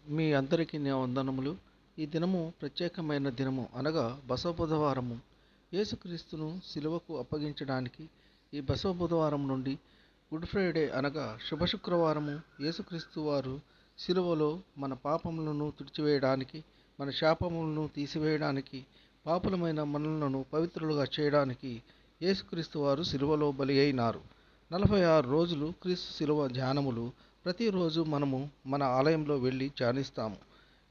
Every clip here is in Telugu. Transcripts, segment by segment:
మీ అందరికీ నా వందనములు. ఈ దినము ప్రత్యేకమైన దినము అనగా బసవ బుధవారము. యేసుక్రీస్తును సిలువకు అప్పగించడానికి ఈ బసవ బుధవారం నుండి గుడ్ ఫ్రైడే అనగా శుభ శుక్రవారము యేసుక్రీస్తు వారు సిలువలో మన పాపములను తుడిచివేయడానికి, మన శాపములను తీసివేయడానికి, పాపులమైన మనలను పవిత్రులుగా చేయడానికి యేసుక్రీస్తు వారు సిలువలో బలి అయినారు. 46 రోజులు క్రీస్తు సిలువ ధ్యానములు ప్రతిరోజు మనము మన ఆలయంలో వెళ్ళి ధ్యానిస్తాము.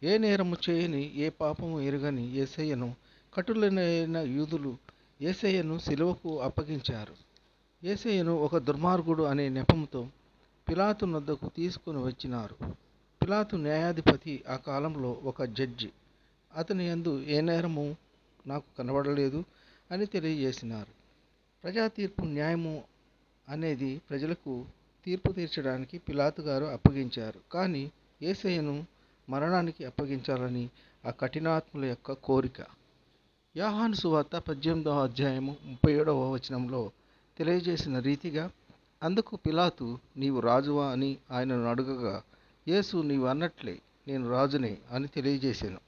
ఏ నేరము చేయని, ఏ పాపము ఎరుగని యేసయ్యను కఠినులైన యూదులు యేసయ్యను సిలువకు అప్పగించారు. యేసయ్యను ఒక దుర్మార్గుడు అనే నెపంతో పిలాతు నొద్దకు తీసుకుని వచ్చినారు. పిలాతు న్యాయాధిపతి, ఆ కాలంలో ఒక జడ్జి. అతని యందు ఏ నేరము నాకు కనబడలేదు అని తెలియజేసినారు. ప్రజా తీర్పు, న్యాయము అనేది ప్రజలకు తీర్పు తీర్చడానికి పిలాతు గారు అప్పగించారు. కానీ యేసయ్యను మరణానికి అప్పగించాలని ఆ కఠినాత్ముల యొక్క కోరిక. యోహాను సువార్త 18వ అధ్యాయము 37వ వచనంలో తెలియజేసిన రీతిగా, అందుకు పిలాతు, నీవు రాజువా అని ఆయనను అడుగగా, యేసు, నీవు అన్నట్లే నేను రాజునే అని తెలియజేశాను.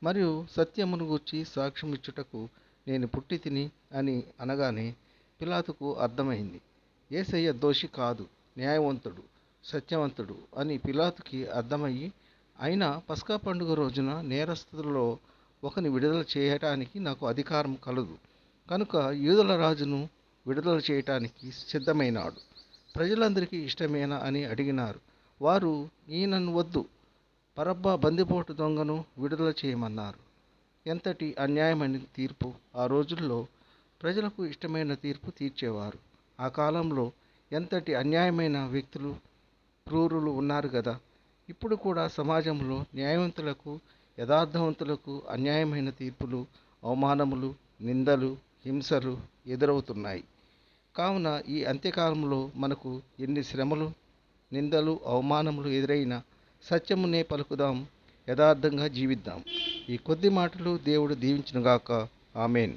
మరియు సత్యమును గూర్చి సాక్ష్యమిచ్చుటకు నేను పుట్టి తిని అని అనగానే పిలాతుకు అర్థమైంది, యేసయ్య దోషి కాదు, న్యాయవంతుడు, సత్యవంతుడు అని పిలాతుకి అర్థమయ్యి, అయినా పస్కా పండుగ రోజున నేరస్తులలో ఒకని విడుదల చేయటానికి నాకు అధికారం కలదు కనుక యూదుల రాజును విడుదల చేయటానికి సిద్ధమైనాడు. ప్రజలందరికీ ఇష్టమేనా అని అడిగినారు. వారు, ఈయనను వద్దు, బరబ్బా బందిపోటు దొంగను విడుదల చేయమన్నారు. ఎంతటి అన్యాయమైన తీర్పు! ఆ రోజుల్లో ప్రజలకు ఇష్టమైన తీర్పు తీర్చేవారు. ఆ కాలంలో ఎంతటి అన్యాయమైన వ్యక్తులు, క్రూరులు ఉన్నారు కదా. ఇప్పుడు కూడా సమాజంలో న్యాయవంతులకు, యథార్థవంతులకు అన్యాయమైన తీర్పులు, అవమానములు, నిందలు, హింసలు ఎదురవుతున్నాయి. కావున ఈ అంత్యకాలంలో మనకు ఎన్ని శ్రమలు, నిందలు, అవమానములు ఎదురైనా సత్యమునే పలుకుదాం, యథార్థంగా జీవిద్దాం. ఈ కొద్ది మాటలు దేవుడు దీవించునుగాక. ఆమెన్.